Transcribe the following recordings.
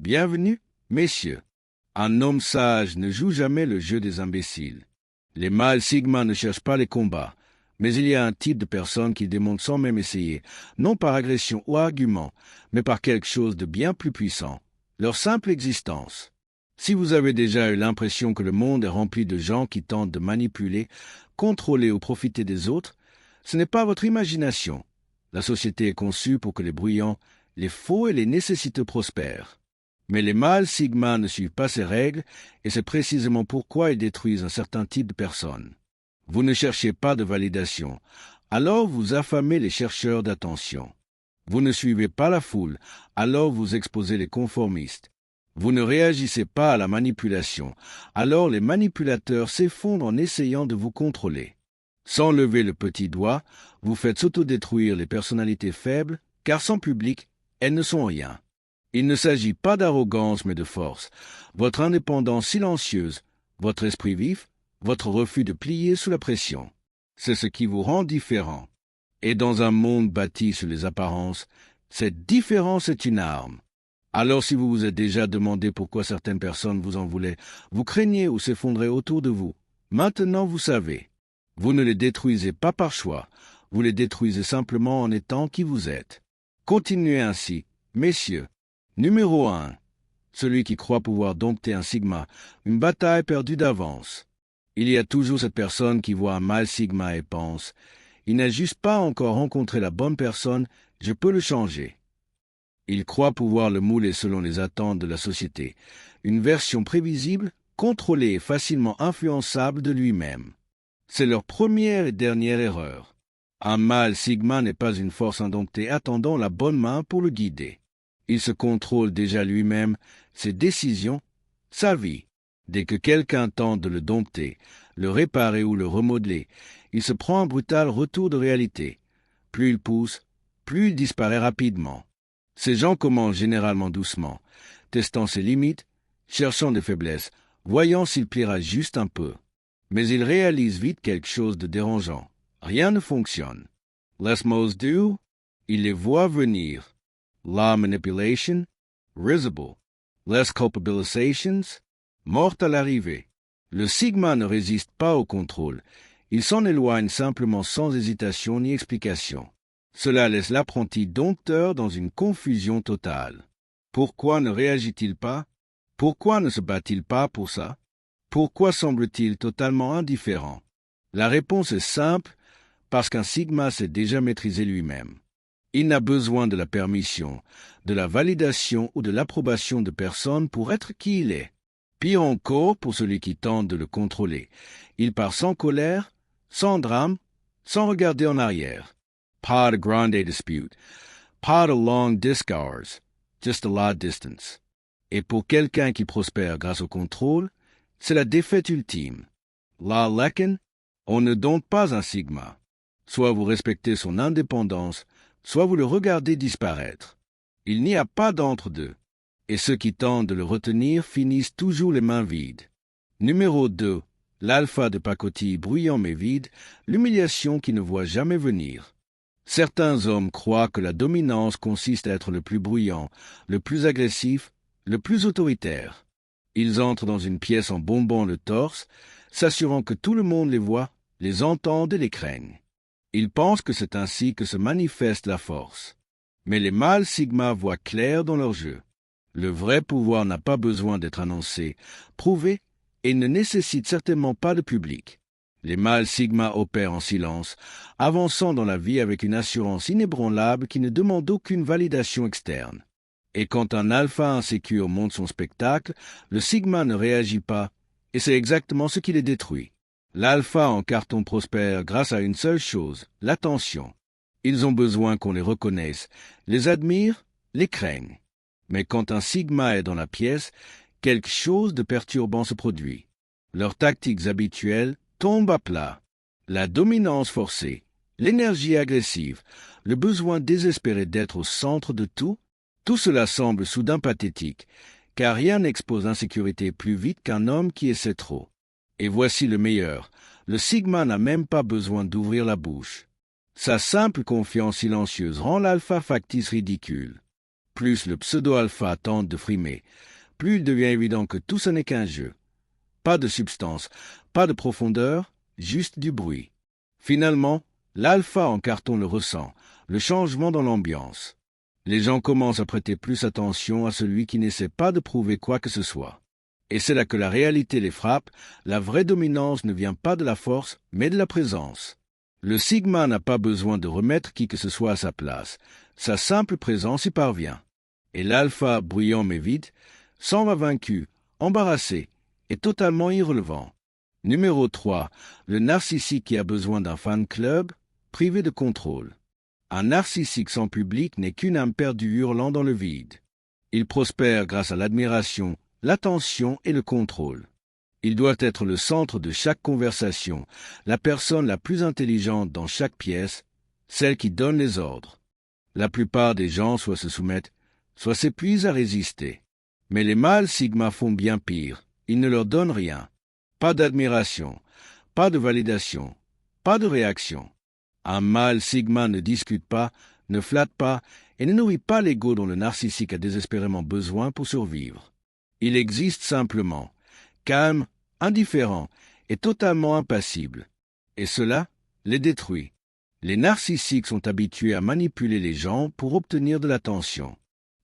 Bienvenue, messieurs. Un homme sage ne joue jamais le jeu des imbéciles. Les mâles sigma ne cherchent pas les combats, mais il y a un type de personne qui démontre sans même essayer, non par agression ou argument, mais par quelque chose de bien plus puissant, leur simple existence. Si vous avez déjà eu l'impression que le monde est rempli de gens qui tentent de manipuler, contrôler ou profiter des autres, ce n'est pas votre imagination. La société est conçue pour que les bruyants, les faux et les nécessiteux prospèrent. Mais les mâles sigma ne suivent pas ces règles, et c'est précisément pourquoi ils détruisent un certain type de personnes. Vous ne cherchez pas de validation, alors vous affamez les chercheurs d'attention. Vous ne suivez pas la foule, alors vous exposez les conformistes. Vous ne réagissez pas à la manipulation, alors les manipulateurs s'effondrent en essayant de vous contrôler. Sans lever le petit doigt, vous faites s'autodétruire les personnalités faibles, car sans public, elles ne sont rien. Il ne s'agit pas d'arrogance mais de force, votre indépendance silencieuse, votre esprit vif, votre refus de plier sous la pression. C'est ce qui vous rend différent. Et dans un monde bâti sur les apparences, cette différence est une arme. Alors si vous vous êtes déjà demandé pourquoi certaines personnes vous en voulaient, vous craignez ou s'effondraient autour de vous, maintenant vous savez. Vous ne les détruisez pas par choix, vous les détruisez simplement en étant qui vous êtes. Continuez ainsi, messieurs. Numéro 1. Celui qui croit pouvoir dompter un sigma, une bataille perdue d'avance. Il y a toujours cette personne qui voit un mâle sigma et pense « Il n'a juste pas encore rencontré la bonne personne, je peux le changer ». Il croit pouvoir le mouler selon les attentes de la société, une version prévisible, contrôlée et facilement influençable de lui-même. C'est leur première et dernière erreur. Un mâle sigma n'est pas une force indomptée attendant la bonne main pour le guider. Il se contrôle déjà lui-même, ses décisions, sa vie. Dès que quelqu'un tente de le dompter, le réparer ou le remodeler, il se prend un brutal retour de réalité. Plus il pousse, plus il disparaît rapidement. Ces gens commencent généralement doucement, testant ses limites, cherchant des faiblesses, voyant s'il pliera juste un peu. Mais ils réalisent vite quelque chose de dérangeant. Rien ne fonctionne. Less most do, il les voit venir. Law manipulation, risible. Less culpabilizations, morte à l'arrivée. Le sigma ne résiste pas au contrôle. Il s'en éloigne simplement sans hésitation ni explication. Cela laisse l'apprenti dompteur dans une confusion totale. Pourquoi ne réagit-il pas? Pourquoi ne se bat-il pas pour ça? Pourquoi semble-t-il totalement indifférent? La réponse est simple, parce qu'un sigma s'est déjà maîtrisé lui-même. Il n'a besoin de la permission, de la validation ou de l'approbation de personne pour être qui il est. Pire encore pour celui qui tente de le contrôler. Il part sans colère, sans drame, sans regarder en arrière. Pas de grande dispute, pas de long discours, just a lot distance. Et pour quelqu'un qui prospère grâce au contrôle, c'est la défaite ultime. La lecken, on ne dompte pas un sigma. Soit vous respectez son indépendance, soit vous le regardez disparaître. Il n'y a pas d'entre-deux. Et ceux qui tentent de le retenir finissent toujours les mains vides. Numéro 2. L'alpha de pacotille bruyant mais vide, l'humiliation qui ne voit jamais venir. Certains hommes croient que la dominance consiste à être le plus bruyant, le plus agressif, le plus autoritaire. Ils entrent dans une pièce en bombant le torse, s'assurant que tout le monde les voit, les entende et les craigne. Ils pensent que c'est ainsi que se manifeste la force. Mais les mâles sigma voient clair dans leur jeu. Le vrai pouvoir n'a pas besoin d'être annoncé, prouvé, et ne nécessite certainement pas de public. Les mâles sigma opèrent en silence, avançant dans la vie avec une assurance inébranlable qui ne demande aucune validation externe. Et quand un alpha insécure monte son spectacle, le sigma ne réagit pas, et c'est exactement ce qui les détruit. L'alpha en carton prospère grâce à une seule chose, l'attention. Ils ont besoin qu'on les reconnaisse, les admire, les craigne. Mais quand un sigma est dans la pièce, quelque chose de perturbant se produit. Leurs tactiques habituelles tombent à plat. La dominance forcée, l'énergie agressive, le besoin désespéré d'être au centre de tout cela semble soudain pathétique, car rien n'expose l'insécurité plus vite qu'un homme qui essaie trop. Et voici le meilleur, le sigma n'a même pas besoin d'ouvrir la bouche. Sa simple confiance silencieuse rend l'alpha factice ridicule. Plus le pseudo-alpha tente de frimer, plus il devient évident que tout ce n'est qu'un jeu. Pas de substance, pas de profondeur, juste du bruit. Finalement, l'alpha en carton le ressent, le changement dans l'ambiance. Les gens commencent à prêter plus attention à celui qui n'essaie pas de prouver quoi que ce soit. Et c'est là que la réalité les frappe, la vraie dominance ne vient pas de la force, mais de la présence. Le sigma n'a pas besoin de remettre qui que ce soit à sa place, sa simple présence y parvient. Et l'alpha, bruyant mais vide, s'en va vaincu, embarrassé et totalement irrelevant. Numéro 3. Le narcissique qui a besoin d'un fan club, privé de contrôle. Un narcissique sans public n'est qu'une âme perdue hurlant dans le vide. Il prospère grâce à l'admiration, l'attention et le contrôle. Il doit être le centre de chaque conversation, la personne la plus intelligente dans chaque pièce, celle qui donne les ordres. La plupart des gens soit se soumettent, soit s'épuisent à résister. Mais les mâles sigma font bien pire, ils ne leur donnent rien. Pas d'admiration, pas de validation, pas de réaction. Un mâle sigma ne discute pas, ne flatte pas et ne nourrit pas l'ego dont le narcissique a désespérément besoin pour survivre. Il existe simplement, calme, indifférent et totalement impassible. Et cela les détruit. Les narcissiques sont habitués à manipuler les gens pour obtenir de l'attention.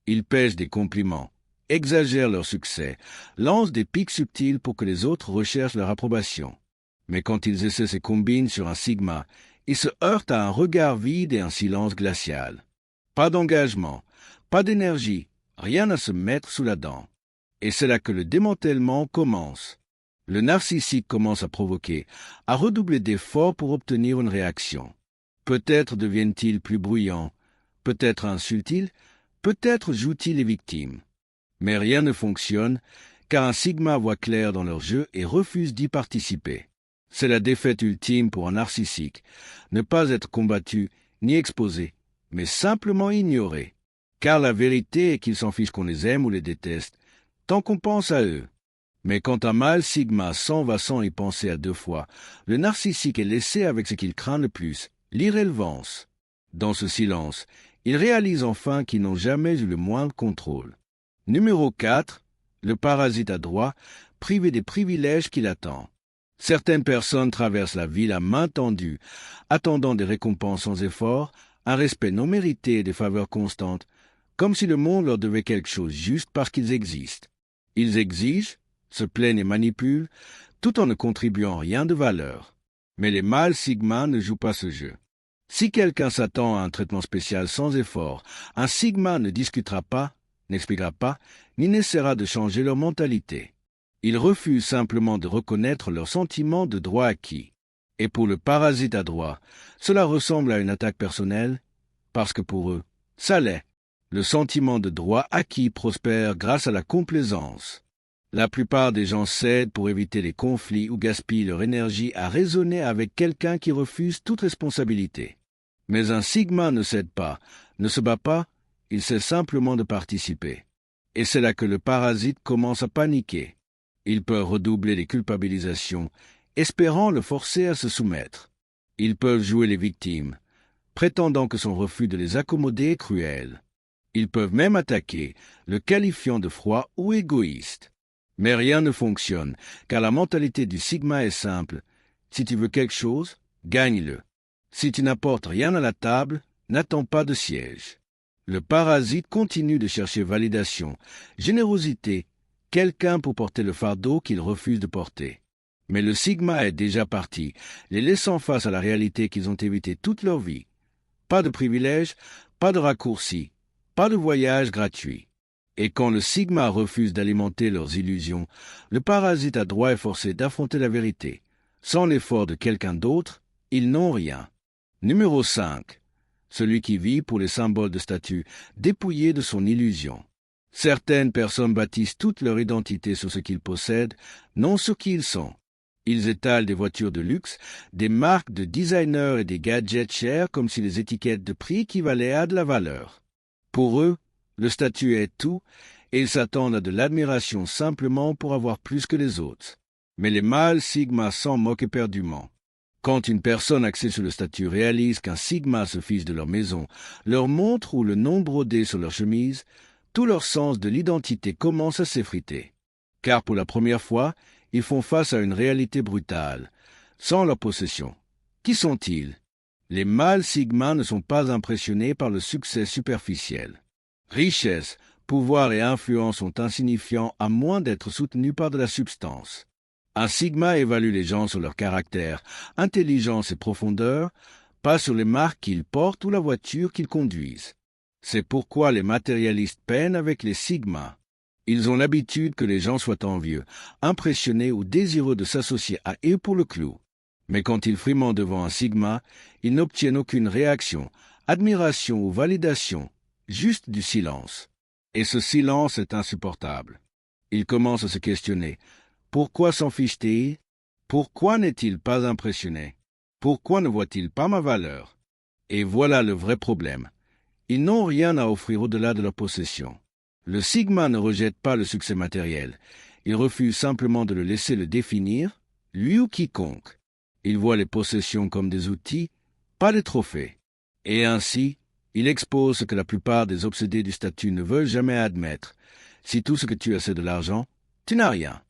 Ils pêchent des compliments, exagèrent leur succès, lancent des pics subtils pour que les autres recherchent leur approbation. Mais quand ils essaient ces combines sur un sigma, ils se heurtent à un regard vide et un silence glacial. Pas d'engagement, pas d'énergie, rien à se mettre sous la dent. Et c'est là que le démantèlement commence. Le narcissique commence à provoquer, à redoubler d'efforts pour obtenir une réaction. Peut-être deviennent-ils plus bruyants, peut-être insultent-ils, peut-être jouent-ils les victimes. Mais rien ne fonctionne, car un sigma voit clair dans leur jeu et refuse d'y participer. C'est la défaite ultime pour un narcissique, ne pas être combattu ni exposé, mais simplement ignoré. Car la vérité est qu'ils s'en fichent qu'on les aime ou les déteste, tant qu'on pense à eux. Mais quand un mâle sigma s'en va sans y penser à deux fois, le narcissique est laissé avec ce qu'il craint le plus, l'irrélevance. Dans ce silence, il réalise enfin qu'ils n'ont jamais eu le moindre contrôle. Numéro 4. Le parasite adroit, privé des privilèges qu'il attend. Certaines personnes traversent la vie à main tendue, attendant des récompenses sans effort, un respect non mérité et des faveurs constantes, comme si le monde leur devait quelque chose juste parce qu'ils existent. Ils exigent, se plaignent et manipulent, tout en ne contribuant rien de valeur. Mais les mâles sigma ne jouent pas ce jeu. Si quelqu'un s'attend à un traitement spécial sans effort, un sigma ne discutera pas, n'expliquera pas, ni n'essaiera de changer leur mentalité. Ils refusent simplement de reconnaître leur sentiment de droit acquis. Et pour le parasite adroit, cela ressemble à une attaque personnelle, parce que pour eux, ça l'est. Le sentiment de droit acquis prospère grâce à la complaisance. La plupart des gens cèdent pour éviter les conflits ou gaspillent leur énergie à raisonner avec quelqu'un qui refuse toute responsabilité. Mais un sigma ne cède pas, ne se bat pas, il sait simplement de participer. Et c'est là que le parasite commence à paniquer. Ils peuvent redoubler les culpabilisations, espérant le forcer à se soumettre. Ils peuvent jouer les victimes, prétendant que son refus de les accommoder est cruel. Ils peuvent même attaquer, le qualifiant de froid ou égoïste. Mais rien ne fonctionne, car la mentalité du sigma est simple. Si tu veux quelque chose, gagne-le. Si tu n'apportes rien à la table, n'attends pas de siège. Le parasite continue de chercher validation, générosité, quelqu'un pour porter le fardeau qu'il refuse de porter. Mais le sigma est déjà parti, les laissant face à la réalité qu'ils ont évité toute leur vie. Pas de privilèges, pas de raccourcis, pas de voyage gratuit. Et quand le sigma refuse d'alimenter leurs illusions, le parasite adroit est forcé d'affronter la vérité. Sans l'effort de quelqu'un d'autre, ils n'ont rien. Numéro 5. Celui qui vit pour les symboles de statut, dépouillé de son illusion. Certaines personnes bâtissent toute leur identité sur ce qu'ils possèdent, non sur qui ils sont. Ils étalent des voitures de luxe, des marques de designers et des gadgets chers comme si les étiquettes de prix équivalaient à de la valeur. Pour eux, le statut est tout, et ils s'attendent à de l'admiration simplement pour avoir plus que les autres. Mais les mâles sigma s'en moquent éperdument. Quand une personne axée sur le statut réalise qu'un sigma se fiche de leur maison, leur montre ou le nom brodé sur leur chemise, tout leur sens de l'identité commence à s'effriter. Car pour la première fois, ils font face à une réalité brutale. Sans leur possession, qui sont-ils? Les mâles sigma ne sont pas impressionnés par le succès superficiel. Richesse, pouvoir et influence sont insignifiants à moins d'être soutenus par de la substance. Un sigma évalue les gens sur leur caractère, intelligence et profondeur, pas sur les marques qu'ils portent ou la voiture qu'ils conduisent. C'est pourquoi les matérialistes peinent avec les sigmas. Ils ont l'habitude que les gens soient envieux, impressionnés ou désireux de s'associer à eux pour le clou. Mais quand ils friment devant un sigma, ils n'obtiennent aucune réaction, admiration ou validation, juste du silence. Et ce silence est insupportable. Ils commencent à se questionner. Pourquoi s'en fiche-t-il? Pourquoi n'est-il pas impressionné? Pourquoi ne voit-il pas ma valeur? Et voilà le vrai problème. Ils n'ont rien à offrir au-delà de leur possession. Le sigma ne rejette pas le succès matériel. Il refuse simplement de le laisser le définir, lui ou quiconque. Il voit les possessions comme des outils, pas des trophées. Et ainsi, il expose ce que la plupart des obsédés du statut ne veulent jamais admettre. Si tout ce que tu as c'est de l'argent, tu n'as rien.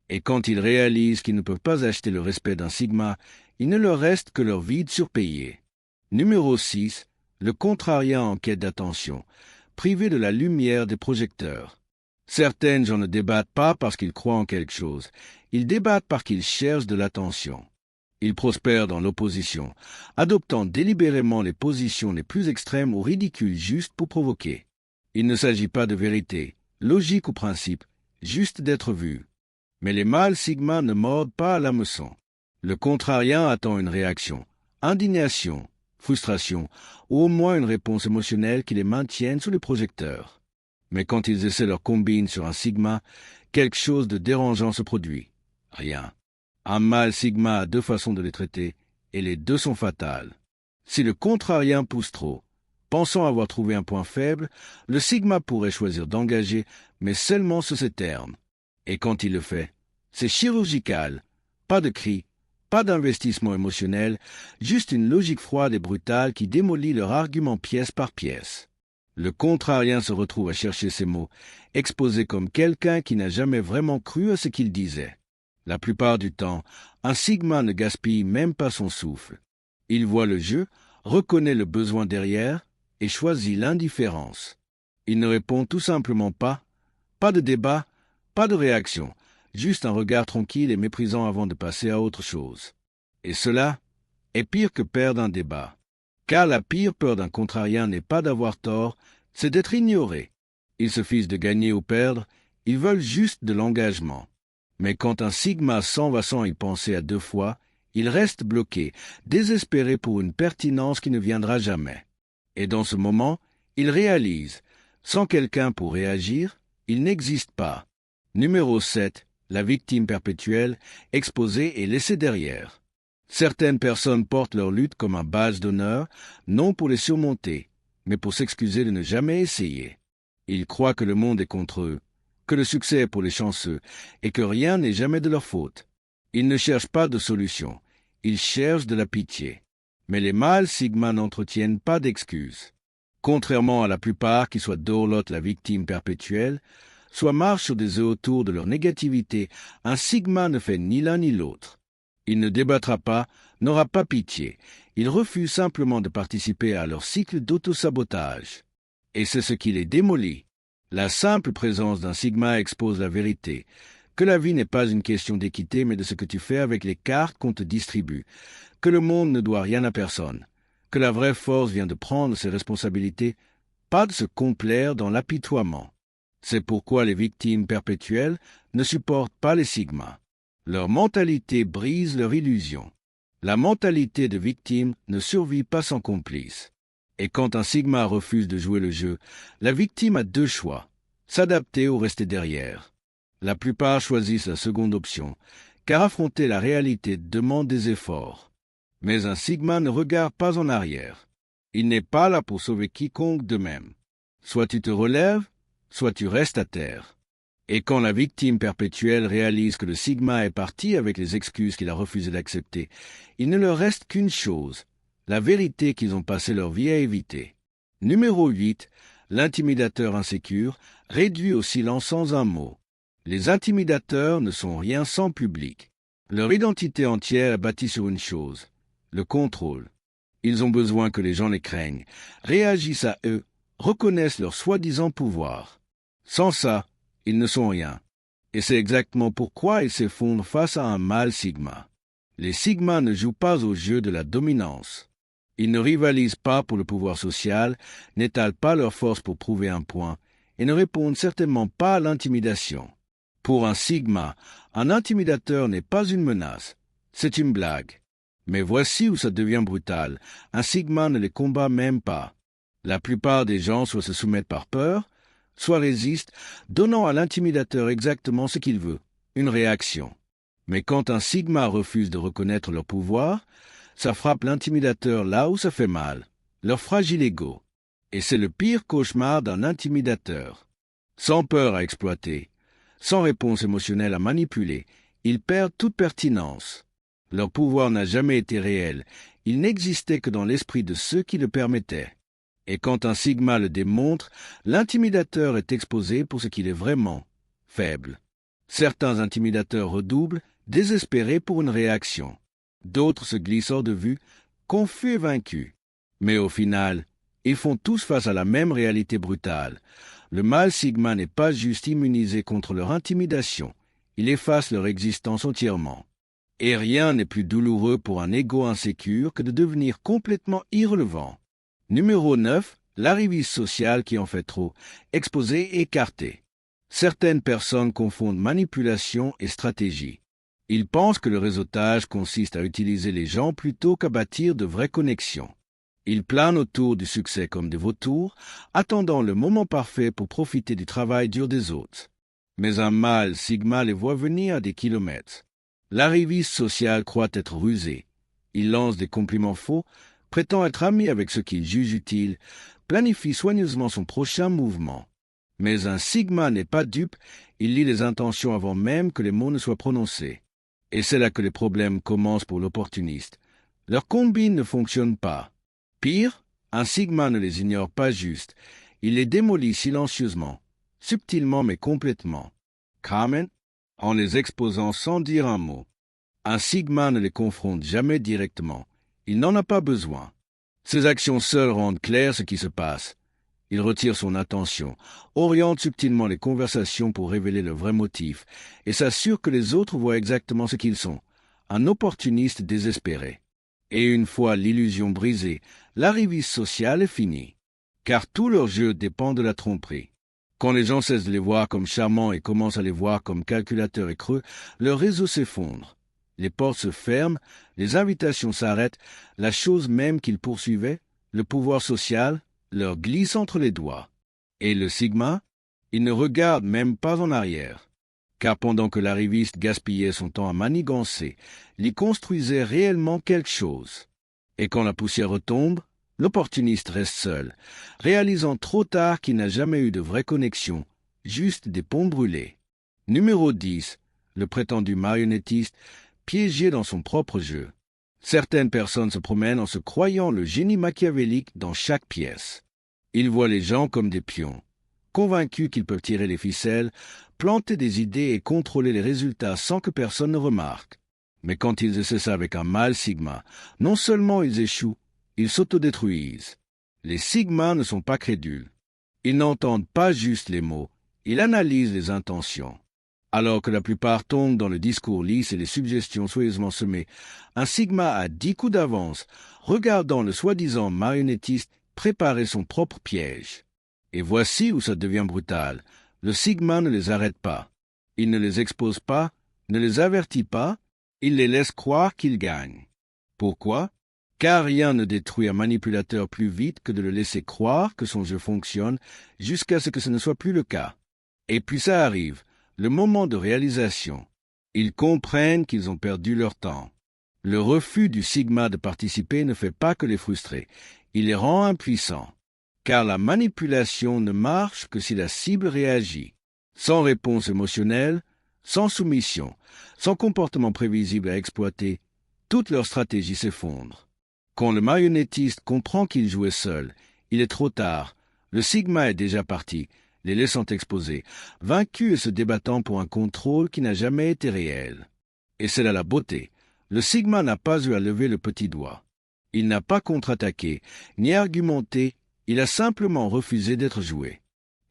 Et quand ils réalisent qu'ils ne peuvent pas acheter le respect d'un sigma, il ne leur reste que leur vide surpayé. Numéro 6. Le contrariant en quête d'attention, privé de la lumière des projecteurs. Certaines gens ne débattent pas parce qu'ils croient en quelque chose. Ils débattent parce qu'ils cherchent de l'attention. Ils prospèrent dans l'opposition, adoptant délibérément les positions les plus extrêmes ou ridicules juste pour provoquer. Il ne s'agit pas de vérité, logique ou principe, juste d'être vu. Mais les mâles sigma ne mordent pas à l'hameçon. Le contrariant attend une réaction, indignation, frustration, ou au moins une réponse émotionnelle qui les maintienne sous les projecteurs. Mais quand ils essaient leur combine sur un sigma, quelque chose de dérangeant se produit. Rien. Un mâle sigma a deux façons de les traiter, et les deux sont fatales. Si le contrariant pousse trop, pensant avoir trouvé un point faible, le sigma pourrait choisir d'engager, mais seulement sous ces termes. Et quand il le fait, c'est chirurgical, pas de cris, pas d'investissement émotionnel, juste une logique froide et brutale qui démolit leur argument pièce par pièce. Le contrariant se retrouve à chercher ses mots, exposé comme quelqu'un qui n'a jamais vraiment cru à ce qu'il disait. La plupart du temps, un sigma ne gaspille même pas son souffle. Il voit le jeu, reconnaît le besoin derrière et choisit l'indifférence. Il ne répond tout simplement pas de débat, pas de réaction, juste un regard tranquille et méprisant avant de passer à autre chose. Et cela est pire que perdre un débat. Car la pire peur d'un contrariant n'est pas d'avoir tort, c'est d'être ignoré. Ils se fichent de gagner ou perdre, ils veulent juste de l'engagement. Mais quand un sigma s'en va sans y penser à deux fois, il reste bloqué, désespéré pour une pertinence qui ne viendra jamais. Et dans ce moment, il réalise, sans quelqu'un pour réagir, il n'existe pas. Numéro 7. La victime perpétuelle, exposée et laissée derrière. Certaines personnes portent leur lutte comme un badge d'honneur, non pour les surmonter, mais pour s'excuser de ne jamais essayer. Ils croient que le monde est contre eux, que le succès est pour les chanceux, et que rien n'est jamais de leur faute. Ils ne cherchent pas de solution, ils cherchent de la pitié. Mais les mâles sigma n'entretiennent pas d'excuses. Contrairement à la plupart qui soit dorlotent la victime perpétuelle, soit marchent sur des œufs autour de leur négativité, un sigma ne fait ni l'un ni l'autre. Il ne débattra pas, n'aura pas pitié. Il refuse simplement de participer à leur cycle d'autosabotage. Et c'est ce qui les démolit. La simple présence d'un sigma expose la vérité, que la vie n'est pas une question d'équité mais de ce que tu fais avec les cartes qu'on te distribue, que le monde ne doit rien à personne, que la vraie force vient de prendre ses responsabilités, pas de se complaire dans l'apitoiement. C'est pourquoi les victimes perpétuelles ne supportent pas les sigmas. Leur mentalité brise leur illusion. La mentalité de victime ne survit pas sans complice. Et quand un sigma refuse de jouer le jeu, la victime a deux choix, s'adapter ou rester derrière. La plupart choisissent la seconde option, car affronter la réalité demande des efforts. Mais un sigma ne regarde pas en arrière. Il n'est pas là pour sauver quiconque d'eux-mêmes. Soit tu te relèves, soit tu restes à terre. Et quand la victime perpétuelle réalise que le sigma est parti avec les excuses qu'il a refusé d'accepter, il ne leur reste qu'une chose, la vérité qu'ils ont passé leur vie à éviter. Numéro 8. L'intimidateur insécure réduit au silence sans un mot. Les intimidateurs ne sont rien sans public. Leur identité entière est bâtie sur une chose, le contrôle. Ils ont besoin que les gens les craignent, réagissent à eux, reconnaissent leur soi-disant pouvoir. Sans ça, ils ne sont rien. Et c'est exactement pourquoi ils s'effondrent face à un mâle sigma. Les sigmas ne jouent pas au jeu de la dominance. Ils ne rivalisent pas pour le pouvoir social, n'étalent pas leur force pour prouver un point, et ne répondent certainement pas à l'intimidation. Pour un sigma, un intimidateur n'est pas une menace, c'est une blague. Mais voici où ça devient brutal, un sigma ne les combat même pas. La plupart des gens soit se soumettent par peur, soit résistent, donnant à l'intimidateur exactement ce qu'il veut, une réaction. Mais quand un sigma refuse de reconnaître leur pouvoir, ça frappe l'intimidateur là où ça fait mal, leur fragile ego. Et c'est le pire cauchemar d'un intimidateur. Sans peur à exploiter, sans réponse émotionnelle à manipuler, ils perdent toute pertinence. Leur pouvoir n'a jamais été réel, il n'existait que dans l'esprit de ceux qui le permettaient. Et quand un sigma le démontre, l'intimidateur est exposé pour ce qu'il est vraiment, faible. Certains intimidateurs redoublent, désespérés pour une réaction. D'autres se glissent hors de vue, confus et vaincus. Mais au final, ils font tous face à la même réalité brutale. Le mâle sigma n'est pas juste immunisé contre leur intimidation, il efface leur existence entièrement. Et rien n'est plus douloureux pour un ego insécure que de devenir complètement irrelevant. Numéro 9. L'arriviste social qui en fait trop, exposé et écarté. Certaines personnes confondent manipulation et stratégie. Ils pensent que le réseautage consiste à utiliser les gens plutôt qu'à bâtir de vraies connexions. Ils planent autour du succès comme des vautours, attendant le moment parfait pour profiter du travail dur des autres. Mais un mâle sigma les voit venir à des kilomètres. L'arriviste social croit être rusé. Il lance des compliments faux, prétend être ami avec ceux qu'il juge utiles, planifie soigneusement son prochain mouvement. Mais un sigma n'est pas dupe, il lit les intentions avant même que les mots ne soient prononcés. Et c'est là que les problèmes commencent pour l'opportuniste. Leur combine ne fonctionne pas. Pire, un sigma ne les ignore pas juste, il les démolit silencieusement, subtilement mais complètement. Carmen, en les exposant sans dire un mot. Un sigma ne les confronte jamais directement. Il n'en a pas besoin. Ses actions seules rendent clair ce qui se passe. Il retire son attention, oriente subtilement les conversations pour révéler le vrai motif, et s'assure que les autres voient exactement ce qu'ils sont, un opportuniste désespéré. Et une fois l'illusion brisée, l'arriviste social est fini. Car tout leur jeu dépend de la tromperie. Quand les gens cessent de les voir comme charmants et commencent à les voir comme calculateurs et creux, leur réseau s'effondre. Les portes se ferment, les invitations s'arrêtent, la chose même qu'ils poursuivaient, le pouvoir social, leur glisse entre les doigts. Et le sigma, il ne regarde même pas en arrière. Car pendant que l'arriviste gaspillait son temps à manigancer, il y construisait réellement quelque chose. Et quand la poussière retombe, l'opportuniste reste seul, réalisant trop tard qu'il n'a jamais eu de vraie connexion, juste des ponts brûlés. Numéro 10. Le prétendu marionnettiste, piégé dans son propre jeu. Certaines personnes se promènent en se croyant le génie machiavélique dans chaque pièce. Ils voient les gens comme des pions, convaincus qu'ils peuvent tirer les ficelles, planter des idées et contrôler les résultats sans que personne ne remarque. Mais quand ils essaient ça avec un mâle sigma, non seulement ils échouent, ils s'autodétruisent. Les sigmas ne sont pas crédules. Ils n'entendent pas juste les mots, ils analysent les intentions. Alors que la plupart tombent dans le discours lisse et les suggestions soigneusement semées, un sigma a 10 coups d'avance, regardant le soi-disant marionnettiste préparer son propre piège. Et voici où ça devient brutal. Le sigma ne les arrête pas. Il ne les expose pas, ne les avertit pas, il les laisse croire qu'ils gagnent. Pourquoi? Car rien ne détruit un manipulateur plus vite que de le laisser croire que son jeu fonctionne jusqu'à ce que ce ne soit plus le cas. Et puis ça arrive. Le moment de réalisation. Ils comprennent qu'ils ont perdu leur temps. Le refus du sigma de participer ne fait pas que les frustrer, il les rend impuissants. Car la manipulation ne marche que si la cible réagit. Sans réponse émotionnelle, sans soumission, sans comportement prévisible à exploiter, toute leur stratégie s'effondre. Quand le marionnettiste comprend qu'il jouait seul, il est trop tard. Le Sigma est déjà parti, les laissant exposés, vaincu et se débattant pour un contrôle qui n'a jamais été réel. Et c'est là la beauté. Le Sigma n'a pas eu à lever le petit doigt. Il n'a pas contre-attaqué, ni argumenté, il a simplement refusé d'être joué.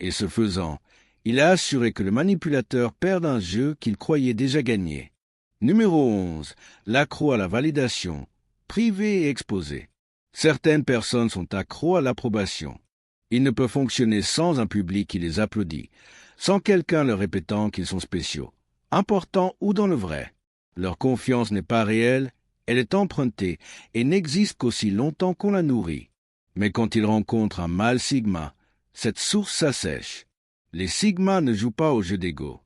Et ce faisant, il a assuré que le manipulateur perde un jeu qu'il croyait déjà gagné. Numéro 11. L'accro à la validation, privé et exposé. Certaines personnes sont accros à l'approbation. Ils ne peuvent fonctionner sans un public qui les applaudit, sans quelqu'un leur répétant qu'ils sont spéciaux, importants ou dans le vrai. Leur confiance n'est pas réelle, elle est empruntée et n'existe qu'aussi longtemps qu'on la nourrit. Mais quand ils rencontrent un mâle sigma, cette source s'assèche. Les sigmas ne jouent pas au jeu d'ego.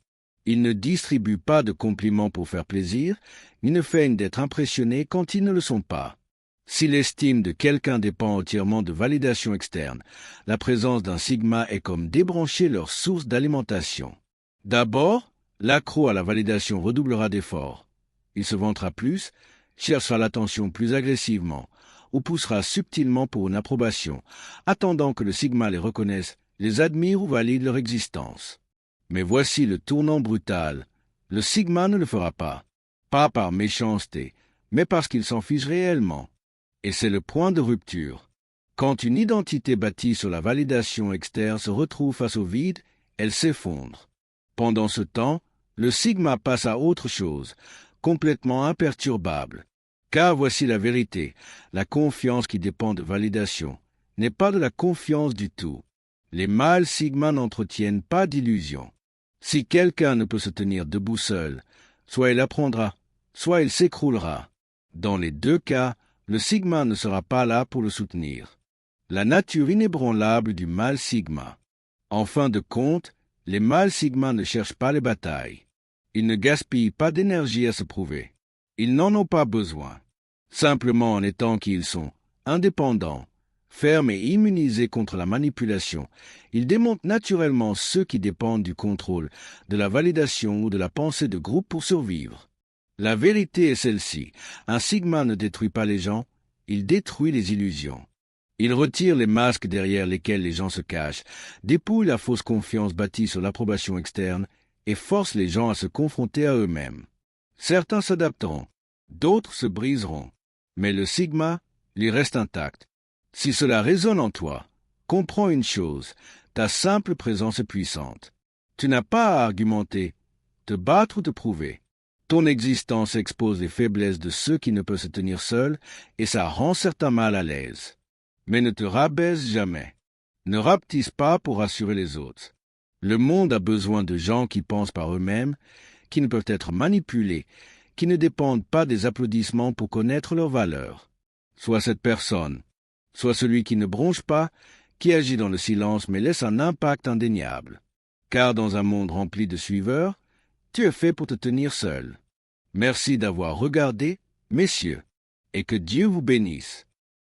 Ils ne distribuent pas de compliments pour faire plaisir, ni ne feignent d'être impressionnés quand ils ne le sont pas. Si l'estime de quelqu'un dépend entièrement de validation externe, la présence d'un sigma est comme débrancher leur source d'alimentation. D'abord, l'accro à la validation redoublera d'efforts. Il se vantera plus, cherchera l'attention plus agressivement, ou poussera subtilement pour une approbation, attendant que le sigma les reconnaisse, les admire ou valide leur existence. Mais voici le tournant brutal. Le sigma ne le fera pas par méchanceté, mais parce qu'il s'en fiche réellement. Et c'est le point de rupture. Quand une identité bâtie sur la validation externe se retrouve face au vide, elle s'effondre. Pendant ce temps, le sigma passe à autre chose, complètement imperturbable. Car voici la vérité, la confiance qui dépend de validation n'est pas de la confiance du tout. Les mâles sigma n'entretiennent pas d'illusions. Si quelqu'un ne peut se tenir debout seul, soit il apprendra, soit il s'écroulera. Dans les deux cas, le sigma ne sera pas là pour le soutenir. La nature inébranlable du mâle sigma. En fin de compte, les mâles sigma ne cherchent pas les batailles. Ils ne gaspillent pas d'énergie à se prouver. Ils n'en ont pas besoin. Simplement en étant qui ils sont, indépendants, fermes et immunisés contre la manipulation, ils démontent naturellement ceux qui dépendent du contrôle, de la validation ou de la pensée de groupe pour survivre. La vérité est celle-ci. Un sigma ne détruit pas les gens, il détruit les illusions. Il retire les masques derrière lesquels les gens se cachent, dépouille la fausse confiance bâtie sur l'approbation externe et force les gens à se confronter à eux-mêmes. Certains s'adapteront, d'autres se briseront, mais le sigma lui reste intact. Si cela résonne en toi, comprends une chose, ta simple présence est puissante. Tu n'as pas à argumenter, te battre ou te prouver. Ton existence expose les faiblesses de ceux qui ne peuvent se tenir seuls et ça rend certains mal à l'aise. Mais ne te rabaisse jamais. Ne rapetisse pas pour rassurer les autres. Le monde a besoin de gens qui pensent par eux-mêmes, qui ne peuvent être manipulés, qui ne dépendent pas des applaudissements pour connaître leur valeur. Sois cette personne. Sois celui qui ne bronche pas, qui agit dans le silence mais laisse un impact indéniable. Car dans un monde rempli de suiveurs, tu es fait pour te tenir seul. Merci d'avoir regardé, messieurs, et que Dieu vous bénisse.